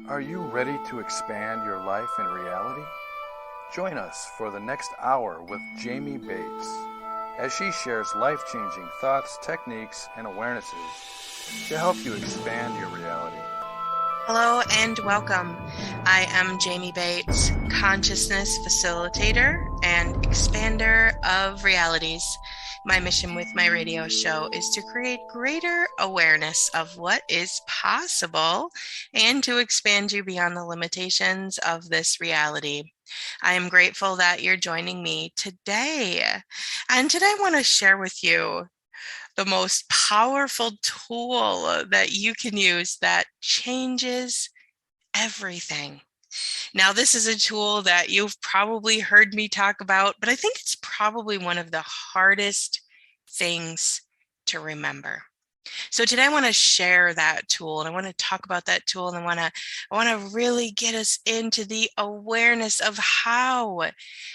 Are you ready to expand your life in reality? Join us for the next hour with Jamie Bates as she shares life-changing thoughts, techniques, and awarenesses to help you expand your reality. Hello and welcome. I am Jamie Bates, consciousness facilitator and expander of realities. My mission with my radio show is to create greater awareness of what is possible and to expand you beyond the limitations of this reality. I am grateful that you're joining me today. And today I want to share with you the most powerful tool that you can use that changes everything. Now, this is a tool that you've probably heard me talk about, but I think it's probably one of the hardest things to remember. So today I want to share that tool and I want to talk about that tool and I want to really get us into the awareness of how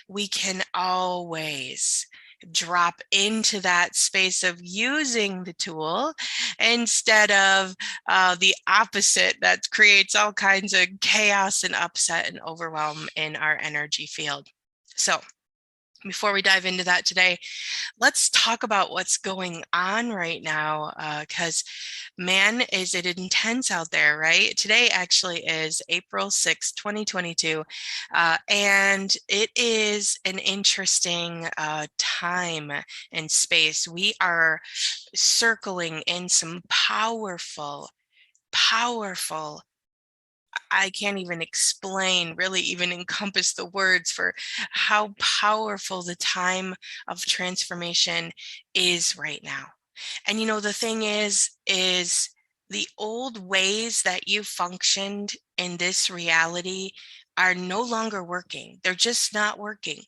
we can always drop into that space of using the tool instead of the opposite that creates all kinds of chaos and upset and overwhelm in our energy field. So before we dive into that today, let's talk about what's going on right now, because man, is it intense out there, right? Today actually is April 6th, 2022, and it is an interesting time and space. We are circling in some powerful, I can't even explain, really even encompass the words for how powerful the time of transformation is right now. And the thing is the old ways that you functioned in this reality are no longer working. They're just not working.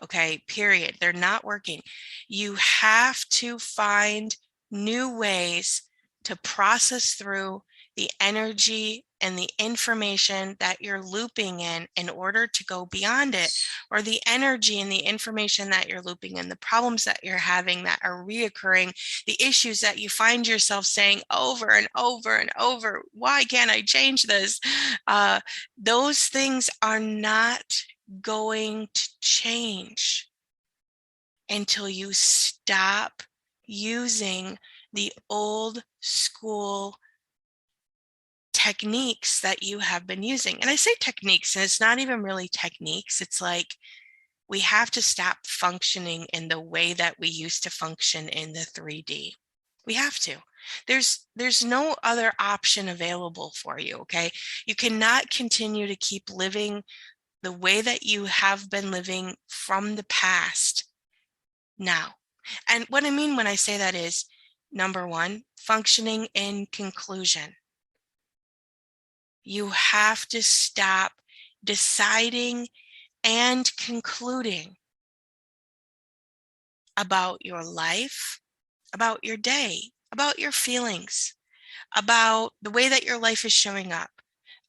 Okay, period. They're not working. You have to find new ways to process through the energy and the information that you're looping in order to go beyond it, or the energy and the information that you're looping in, the problems that you're having that are reoccurring, the issues that you find yourself saying over and over and over, why can't I change this? Those things are not going to change until you stop using the old school techniques that you have been using. And I say techniques, and it's not even really techniques. It's like we have to stop functioning in the way that we used to function in the 3D. We have to. There's no other option available for you, okay? You cannot continue to keep living the way that you have been living from the past now. And what I mean when I say that is, number one, functioning in conclusion. You have to stop deciding and concluding about your life, about your day, about your feelings, about the way that your life is showing up,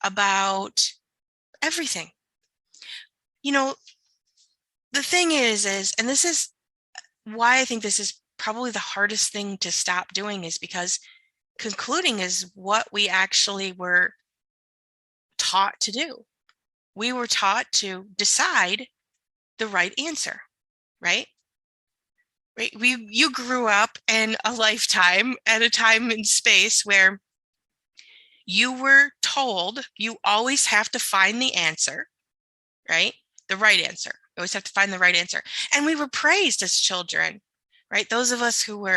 about everything. The thing is, and this is why I think this is probably the hardest thing to stop doing, is because concluding is what we actually were taught to do. We were taught to decide the right answer, right? Right. You grew up in a lifetime at a time and space where you were told you always have to find the answer, right? The right answer. You always have to find the right answer. And we were praised as children, right? Those of us who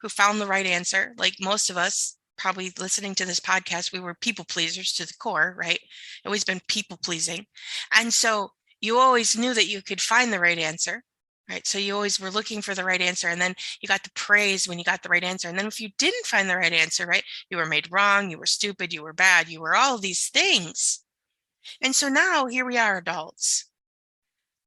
found the right answer, like most of us probably listening to this podcast, we were people pleasers to the core, right? Always been people pleasing. And so you always knew that you could find the right answer, right? So you always were looking for the right answer. And then you got the praise when you got the right answer. And then if you didn't find the right answer, right, you were made wrong, you were stupid, you were bad, you were all these things. And so now here we are, adults.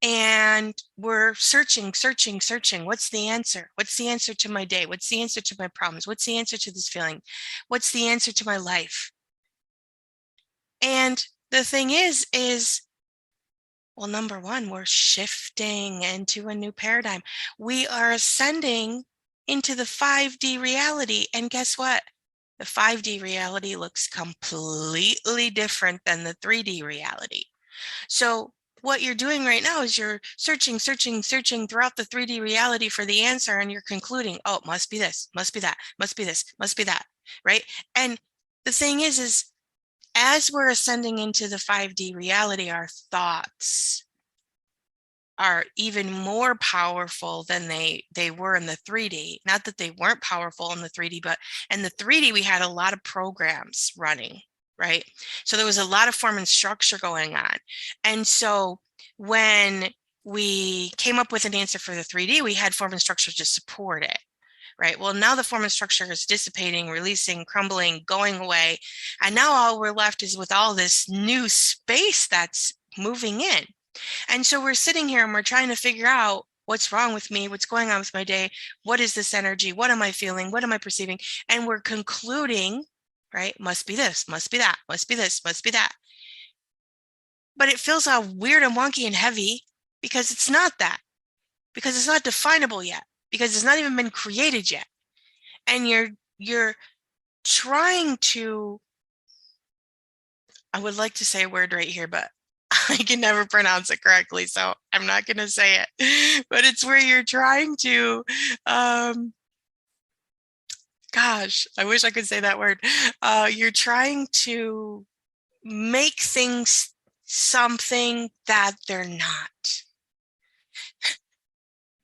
And we're searching. What's the answer? What's the answer to my day? What's the answer to my problems? What's the answer to this feeling? What's the answer to my life? And the thing is, well, number one, we're shifting into a new paradigm. We are ascending into the 5D reality. And guess what? The 5D reality looks completely different than the 3D reality. So what you're doing right now is you're searching throughout the 3D reality for the answer, and you're concluding, oh, it must be this, must be that, must be this, must be that, right? And the thing is as we're ascending into the 5D reality, our thoughts are even more powerful than they were in the 3D. Not that they weren't powerful in the 3D, but in the 3D, we had a lot of programs running, right? So there was a lot of form and structure going on. And so when we came up with an answer for the 3D, we had form and structure to support it, right? Well, now the form and structure is dissipating, releasing, crumbling, going away. And now all we're left is with all this new space that's moving in. And so we're sitting here and we're trying to figure out what's wrong with me, what's going on with my day, what is this energy, what am I feeling, what am I perceiving? And we're concluding, right? Must be this, must be that, must be this, must be that. But it feels all weird and wonky and heavy because it's not that, because it's not definable yet, because it's not even been created yet. And you're trying to, I would like to say a word right here, but I can never pronounce it correctly, so I'm not going to say it. But it's where you're trying to, gosh, I wish I could say that word. You're trying to make things something that they're not.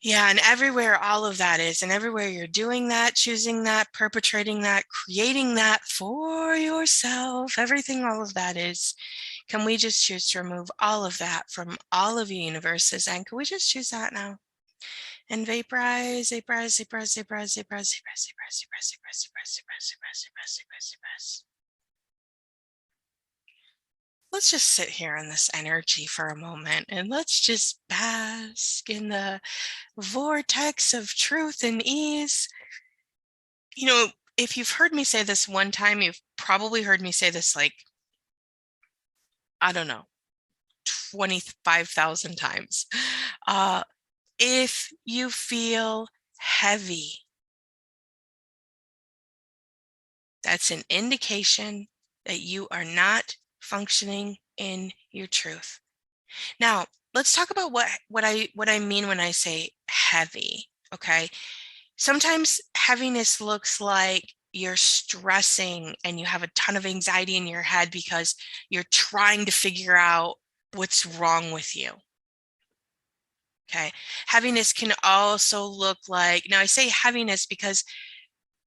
Yeah, and everywhere all of that is, and everywhere you're doing that, choosing that, perpetrating that, creating that for yourself, everything all of that is, can we just choose to remove all of that from all of the universes? And can we just choose that now? And vaporize, vaporize, vaporize, vaporize, vaporize, vaporize, vaporize, vaporize, vaporize, vaporize, vaporize, vaporize, vaporize, vaporize. Let's just sit here in this energy for a moment and let's just bask in the vortex of truth and ease. You know, if you've heard me say this one time, you've probably heard me say this like, I don't know, 25,000 times. If you feel heavy, that's an indication that you are not functioning in your truth. Now, let's talk about what I mean when I say heavy, okay? Sometimes heaviness looks like you're stressing and you have a ton of anxiety in your head because you're trying to figure out what's wrong with you. Okay. Heaviness can also look like, now I say heaviness because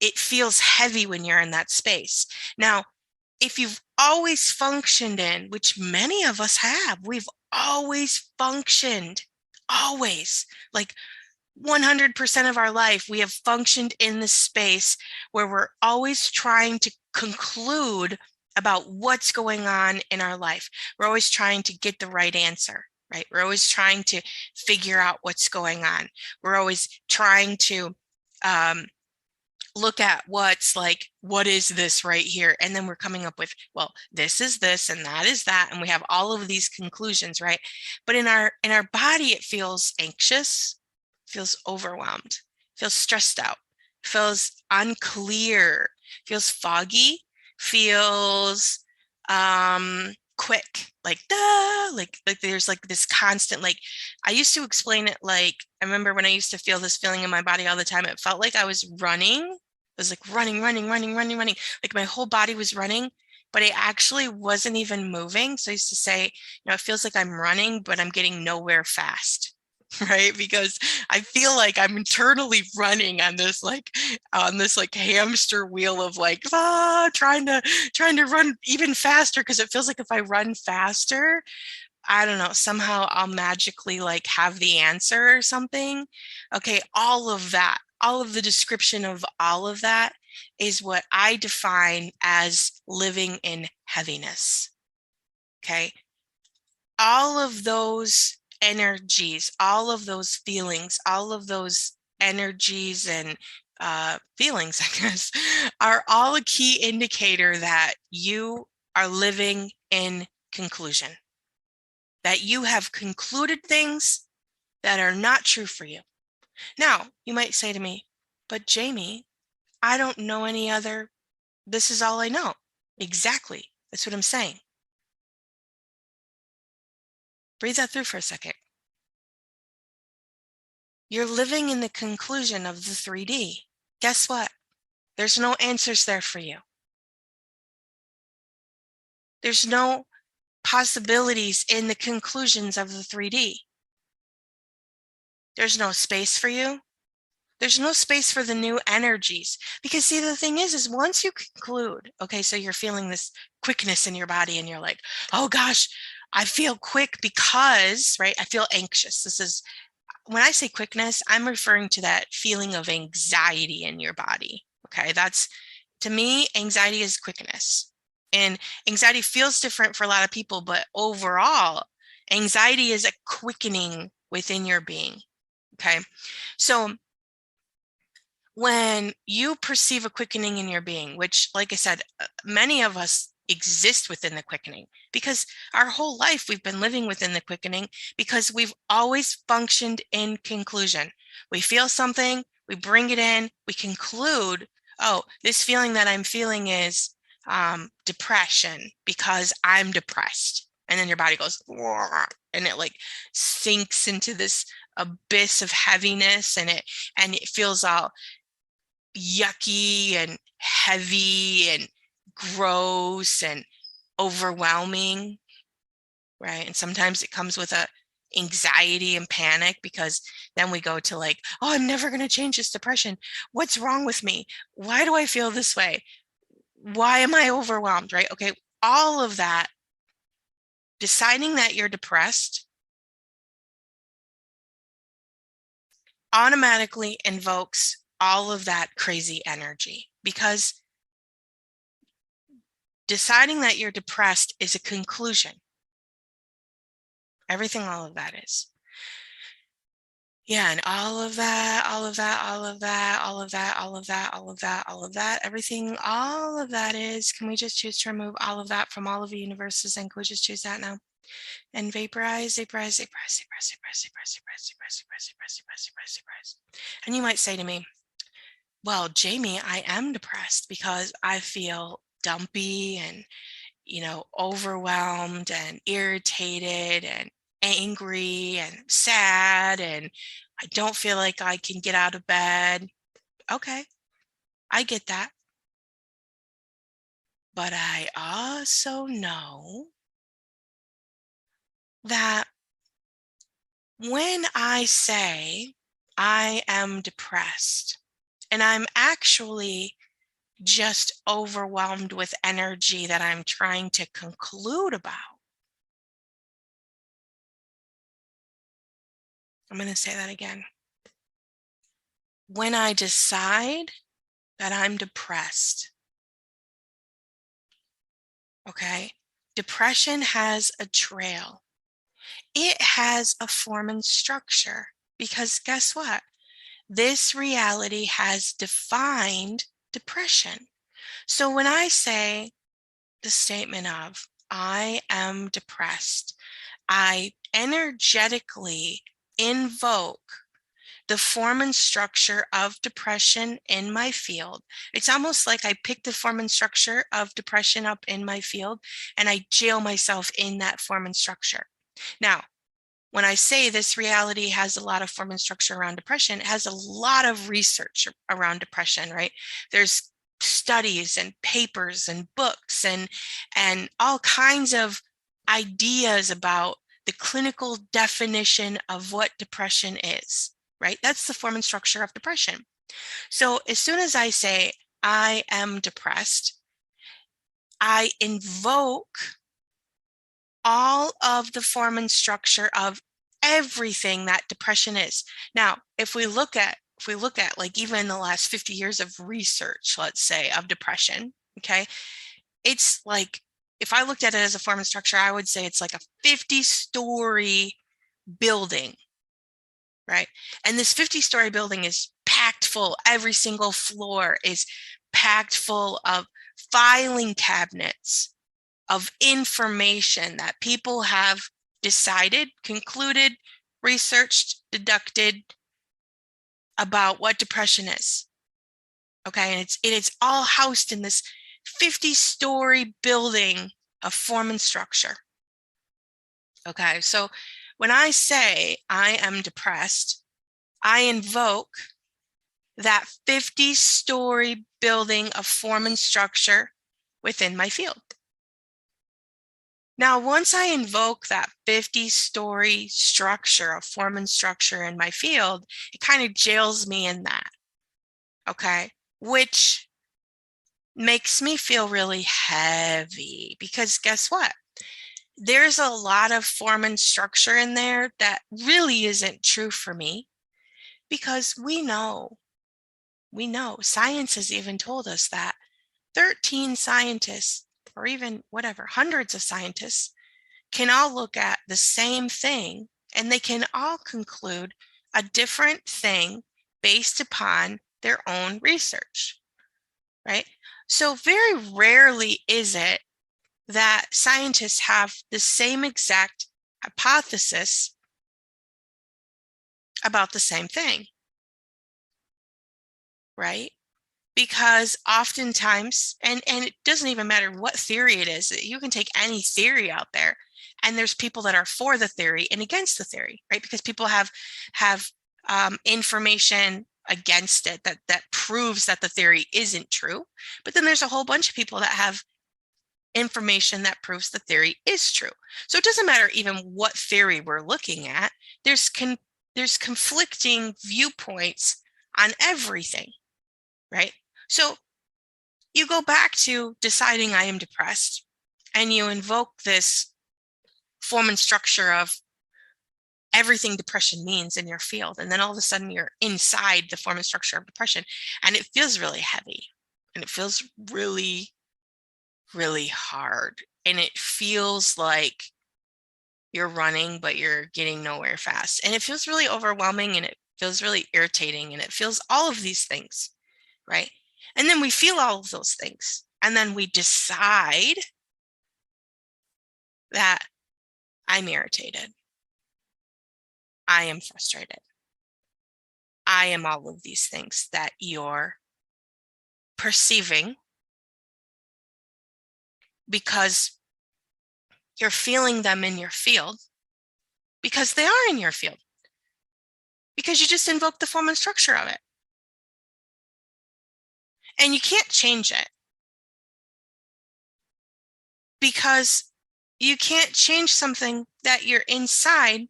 it feels heavy when you're in that space. Now, if you've always functioned in, which many of us have, we've always functioned, always, like 100% of our life, we have functioned in the space where we're always trying to conclude about what's going on in our life. We're always trying to get the right answer, right? We're always trying to figure out what's going on. We're always trying to look at what's like, what is this right here? And then we're coming up with, well, this is this and that is that. And we have all of these conclusions, right? But in our body, it feels anxious, feels overwhelmed, feels stressed out, feels unclear, feels foggy, feels quick, like duh, like there's like this constant, like I used to explain it like, I remember when I used to feel this feeling in my body all the time, it felt like I was running. It was like running, like my whole body was running, but I actually wasn't even moving. So I used to say, you know, it feels like I'm running, but I'm getting nowhere fast. Right? Because I feel like I'm internally running on this like hamster wheel of like trying to run even faster, because it feels like if I run faster, I don't know, somehow I'll magically like have the answer or something. Okay, all of that, all of the description of all of that is what I define as living in heaviness. Okay, all of those energies, all of those feelings, all of those energies and feelings, I guess, are all a key indicator that you are living in conclusion, that you have concluded things that are not true for you. Now, you might say to me, but Jamie, I don't know any other this is all I know. Exactly. That's what I'm saying. Breathe that through for a second. You're living in the conclusion of the 3D. Guess what? There's no answers there for you. There's no possibilities in the conclusions of the 3D. There's no space for you. There's no space for the new energies. Because see, the thing is once you conclude, okay, so you're feeling this quickness in your body and you're like, oh gosh, I feel quick because, right? I feel anxious. This is, when I say quickness, I'm referring to that feeling of anxiety in your body. Okay, that's, to me, anxiety is quickness. And anxiety feels different for a lot of people, but overall, anxiety is a quickening within your being. Okay, so when you perceive a quickening in your being, which, like I said, many of us exist within the quickening because our whole life we've been living within the quickening because we've always functioned in conclusion. We feel something, we bring it in, we conclude, oh, this feeling that I'm feeling is depression because I'm depressed. And then your body goes, and it like sinks into this abyss of heaviness, and it feels all yucky and heavy and gross and overwhelming, right? And sometimes it comes with a anxiety and panic because then we go to like, oh, I'm never going to change this depression. What's wrong with me? Why do I feel this way? Why am I overwhelmed, right? Okay, all of that, deciding that you're depressed automatically invokes all of that crazy energy because deciding that you're depressed is a conclusion. Everything, all of that is. Yeah, and all of that, all of that, all of that, all of that, all of that, all of that, all of that, everything, all of that is, can we just choose to remove all of that from all of the universes, and can we just choose that now? And vaporize, vaporize, vaporize, vaporize, vaporize, vaporize, vaporize, vaporize, vaporize, vaporize, vaporize, vaporize. And you might say to me, well, Jamie, I am depressed because I feel dumpy and, overwhelmed and irritated and angry and sad, and I don't feel like I can get out of bed. Okay, I get that. But I also know that when I say I am depressed and I'm actually just overwhelmed with energy that I'm trying to conclude about, I'm going to say that again. When I decide that I'm depressed, okay, depression has a trail. It has a form and structure because guess what? This reality has defined depression. So when I say the statement of, I am depressed, I energetically invoke the form and structure of depression in my field. It's almost like I pick the form and structure of depression up in my field and I jail myself in that form and structure. Now, when I say this reality has a lot of form and structure around depression, it has a lot of research around depression, right? There's studies and papers and books and all kinds of ideas about the clinical definition of what depression is, right? That's the form and structure of depression. So as soon as I say, I am depressed, I invoke all of the form and structure of everything that depression is. Now, if we look at like even the last 50 years of research, let's say, of depression, okay, it's like, if I looked at it as a form and structure, I would say it's like a 50-story building, right? And this 50-story building is packed full. Every single floor is packed full of filing cabinets of information that people have decided, concluded, researched, deducted about what depression is. Okay, and it's all housed in this 50-story building of form and structure. Okay, so when I say I am depressed, I invoke that 50-story building of form and structure within my field. Now, once I invoke that 50-story structure of form and structure in my field, it kind of jails me in that, okay? Which makes me feel really heavy because guess what? There's a lot of form and structure in there that really isn't true for me because we know, science has even told us that 13 scientists, or even whatever, hundreds of scientists, can all look at the same thing and they can all conclude a different thing based upon their own research, right? So very rarely is it that scientists have the same exact hypothesis about the same thing, right? Because oftentimes, and it doesn't even matter what theory it is, you can take any theory out there and there's people that are for the theory and against the theory, right? Because people have information against it that proves that the theory isn't true. But then there's a whole bunch of people that have information that proves the theory is true. So it doesn't matter even what theory we're looking at. There's conflicting viewpoints on everything, right? So you go back to deciding I am depressed and you invoke this form and structure of everything depression means in your field. And then all of a sudden you're inside the form and structure of depression and it feels really heavy and it feels really, really hard. And it feels like you're running, but you're getting nowhere fast. And it feels really overwhelming and it feels really irritating and it feels all of these things, right? And then we feel all of those things. And then we decide that I'm irritated. I am frustrated. I am all of these things that you're perceiving because you're feeling them in your field, because they are in your field, because you just invoked the form and structure of it. And you can't change it because you can't change something that you're inside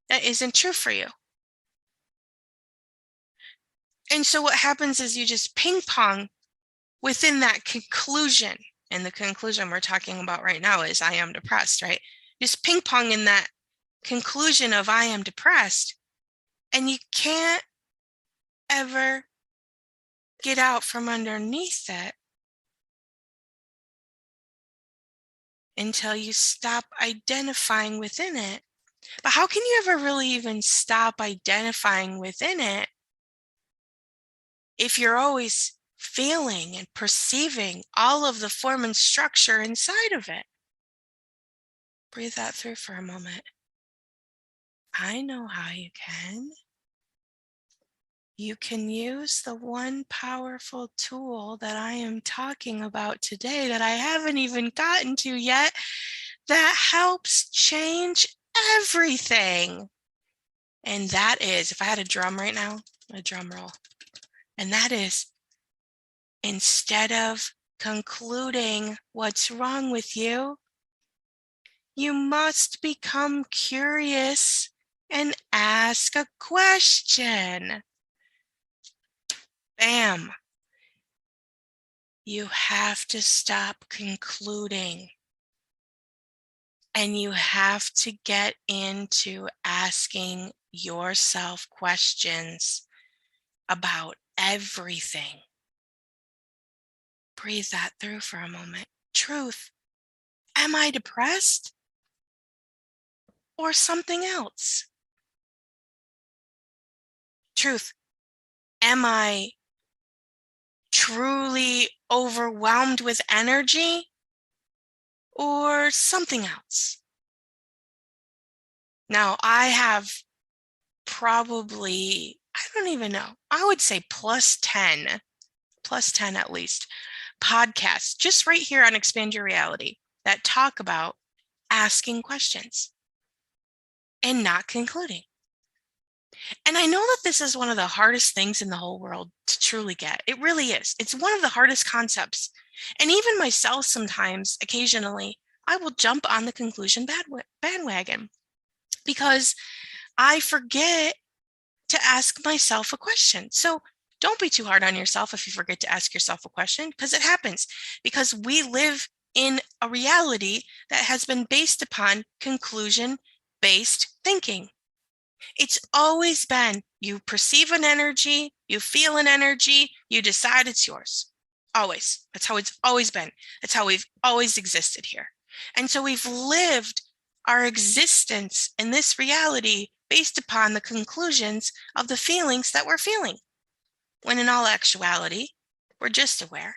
that isn't true for you. And so what happens is you just ping pong within that conclusion. And the conclusion we're talking about right now is I am depressed, right? Just ping pong in that conclusion of I am depressed. And you can't ever get out from underneath it until you stop identifying within it. But how can you ever really even stop identifying within it if you're always feeling and perceiving all of the form and structure inside of it? Breathe that through for a moment. I know how you can. You can use the one powerful tool that I am talking about today that I haven't even gotten to yet that helps change everything. And that is, if I had a drum right now, a drum roll, and that is, instead of concluding what's wrong with you, you must become curious and ask a question. Bam. You have to stop concluding. And you have to get into asking yourself questions about everything. Breathe that through for a moment. Truth. Am I depressed? Or something else? Truth. Am I truly overwhelmed with energy? Or something else? Now, I have probably, I don't even know, I would say plus 10 at least, podcasts just right here on Expand Your Reality that talk about asking questions and not concluding. And I know that this is one of the hardest things in the whole world to truly get. It really is. It's one of the hardest concepts. And even myself, sometimes, occasionally, I will jump on the conclusion bandwagon because I forget to ask myself a question. So don't be too hard on yourself if you forget to ask yourself a question, because it happens, because we live in a reality that has been based upon conclusion-based thinking. It's always been, you perceive an energy, you feel an energy, you decide it's yours. Always. That's how it's always been. That's how we've always existed here. And so we've lived our existence in this reality based upon the conclusions of the feelings that we're feeling. When in all actuality, we're just aware.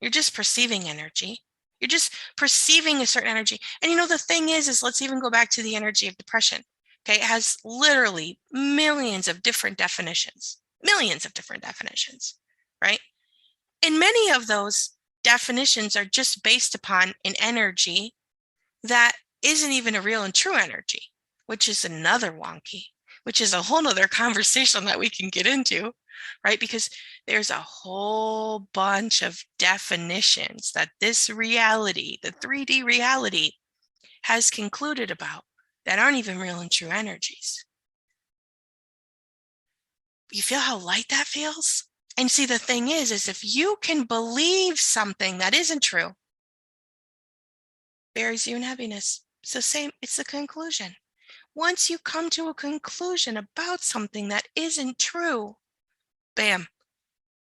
You're just perceiving energy. You're just perceiving a certain energy. And the thing is let's even go back to the energy of depression. Okay, it has literally millions of different definitions, right? And many of those definitions are just based upon an energy that isn't even a real and true energy, which is another wonky, which is a whole nother conversation that we can get into, right? Because there's a whole bunch of definitions that this reality, the 3D reality, has concluded about that aren't even real and true energies. You feel how light that feels? And see, the thing is if you can believe something that isn't true, buries you in heaviness. It's the conclusion. Once you come to a conclusion about something that isn't true, bam,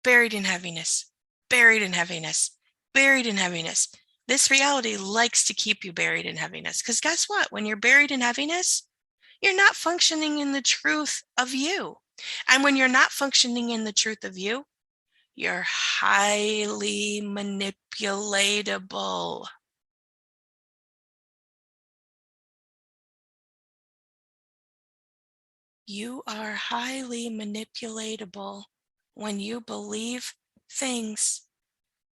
buried in heaviness, buried in heaviness, buried in heaviness. This reality likes to keep you buried in heaviness, because guess what? When you're buried in heaviness, you're not functioning in the truth of you. And when you're not functioning in the truth of you, you're highly manipulatable. You are highly manipulatable when you believe things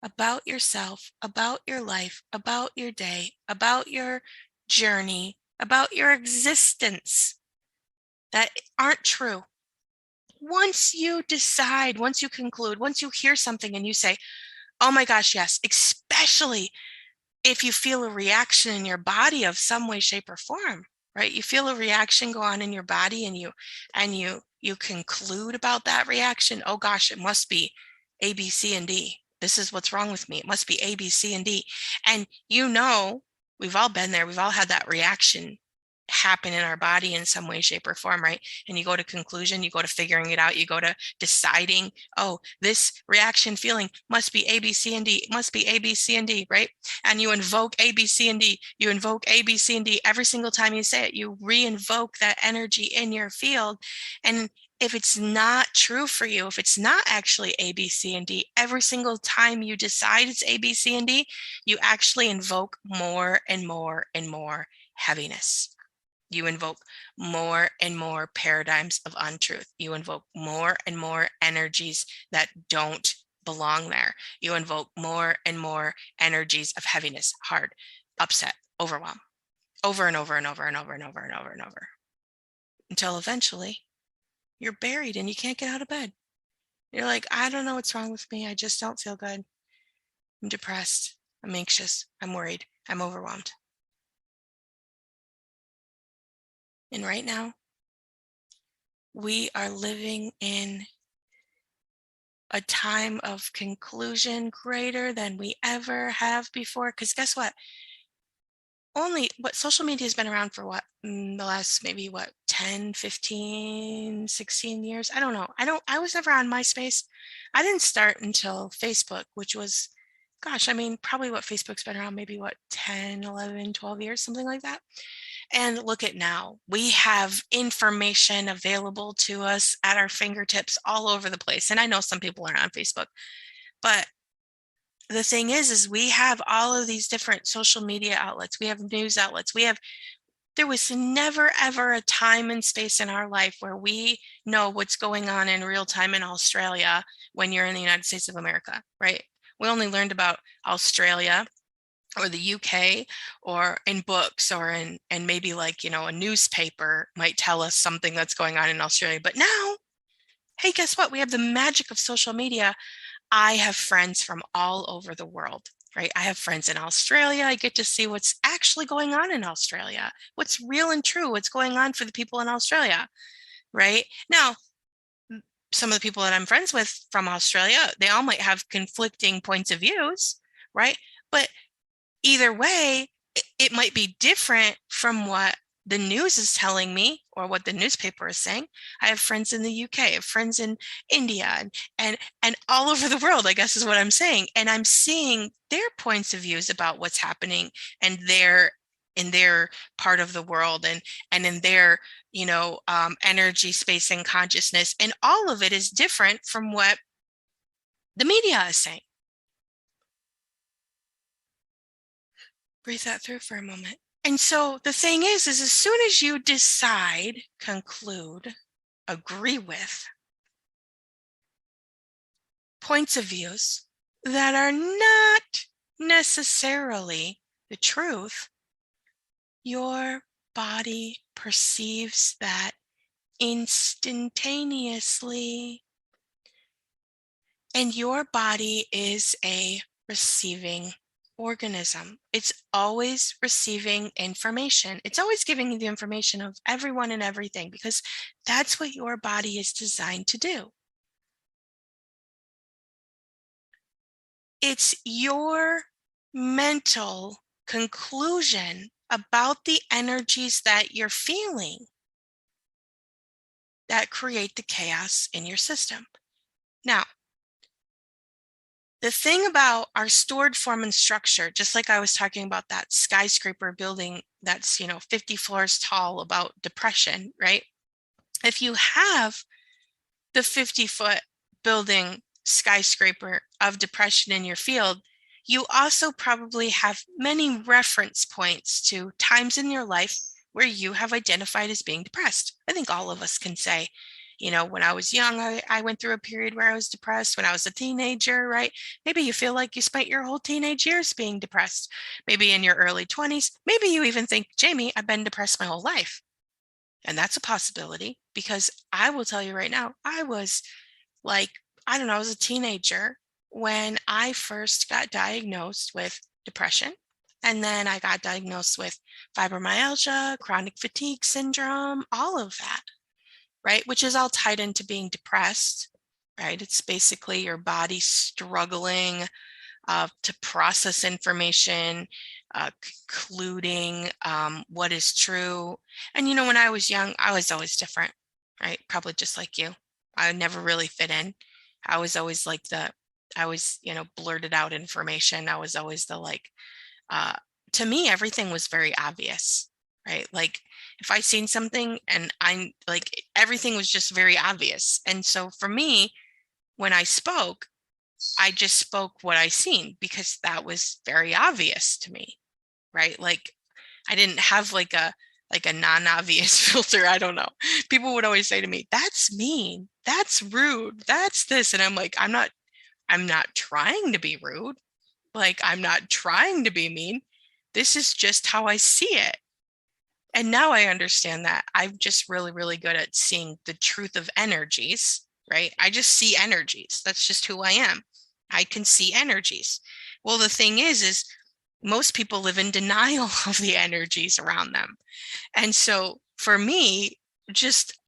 about yourself, about your life, about your day, about your journey, about your existence that aren't true. Once you decide, once you conclude, once you hear something and you say, oh my gosh, yes, especially if you feel a reaction in your body of some way, shape, or form, right? You feel a reaction go on in your body and you conclude about that reaction. Oh gosh, it must be A, B, C, and D. This is what's wrong with me. It must be A, B, C, and D. And we've all been there. We've all had that reaction happen in our body in some way, shape, or form, right? And you go to conclusion, you go to figuring it out, you go to deciding, oh, this reaction feeling must be A, B, C, and D. It must be A, B, C, and D, right? And you invoke A, B, C, and D. You invoke A, B, C, and D every single time you say it. You re-invoke that energy in your field. And if it's not true for you, if it's not actually A, B, C, and D, every single time you decide it's A, B, C, and D, you actually invoke more and more and more heaviness. You invoke more and more paradigms of untruth. You invoke more and more energies that don't belong there. You invoke more and more energies of heaviness, hard, upset, overwhelm, over and over and over and over and over and over and over, until eventually you're buried and you can't get out of bed. You're like, I don't know what's wrong with me. I just don't feel good. I'm depressed. I'm anxious. I'm worried. I'm overwhelmed. And right now, we are living in a time of conclusion greater than we ever have before. Because guess what? Social media has been around for the last maybe 10, 15, 16 years. I don't know. I was never on MySpace. I didn't start until Facebook, which was, probably Facebook's been around maybe 10, 11, 12 years, something like that. And look at now, we have information available to us at our fingertips all over the place. And I know some people are on Facebook, but the thing is we have all of these different social media outlets. We have news outlets. There was never, ever a time and space in our life where we know what's going on in real time in Australia when you're in the United States of America, right? We only learned about Australia or the UK or in books or and maybe like, a newspaper might tell us something that's going on in Australia. But now, hey, guess what? We have the magic of social media. I have friends from all over the world, right? I have friends in Australia. I get to see what's actually going on in Australia, what's real and true, what's going on for the people in Australia, right? Now, some of the people that I'm friends with from Australia, they all might have conflicting points of views, right? But either way, it might be different from what the news is telling me or what the newspaper is saying. I have friends in the UK, I have friends in India and all over the world, I guess is what I'm saying. And I'm seeing their points of views about what's happening and in their part of the world and in their energy, space, and consciousness. And all of it is different from what the media is saying. Breathe that through for a moment. And so the thing is as soon as you decide, conclude, agree with points of views that are not necessarily the truth, your body perceives that instantaneously. And your body is a receiving organism. It's always receiving information. It's always giving you the information of everyone and everything because that's what your body is designed to do. It's your mental conclusion about the energies that you're feeling that create the chaos in your system. Now, the thing about our stored form and structure, just like I was talking about that skyscraper building that's, 50 floors tall about depression, right? If you have the 50-foot building skyscraper of depression in your field, you also probably have many reference points to times in your life where you have identified as being depressed. I think all of us can say, when I was young, I went through a period where I was depressed. When I was a teenager, right? Maybe you feel like you spent your whole teenage years being depressed. Maybe in your early 20s, maybe you even think, Jamie, I've been depressed my whole life. And that's a possibility because I will tell you right now, I was like, I don't know, I was a teenager when I first got diagnosed with depression. And then I got diagnosed with fibromyalgia, chronic fatigue syndrome, all of that, right? Which is all tied into being depressed, right? It's basically your body struggling to process information, concluding what is true. And, when I was young, I was always different, right? Probably just like you. I never really fit in. I was always like blurted out information. I was always to me, everything was very obvious, right? Like if I seen something and I'm like, everything was just very obvious. And so for me, when I spoke, I just spoke what I seen because that was very obvious to me, right? Like I didn't have like a non-obvious filter. I don't know. People would always say to me, that's mean, that's rude, that's this. And I'm like, I'm not trying to be rude. Like I'm not trying to be mean. This is just how I see it. And now I understand that I'm just really, really good at seeing the truth of energies, right? I just see energies. That's just who I am. I can see energies. Well, the thing is most people live in denial of the energies around them. And so for me, just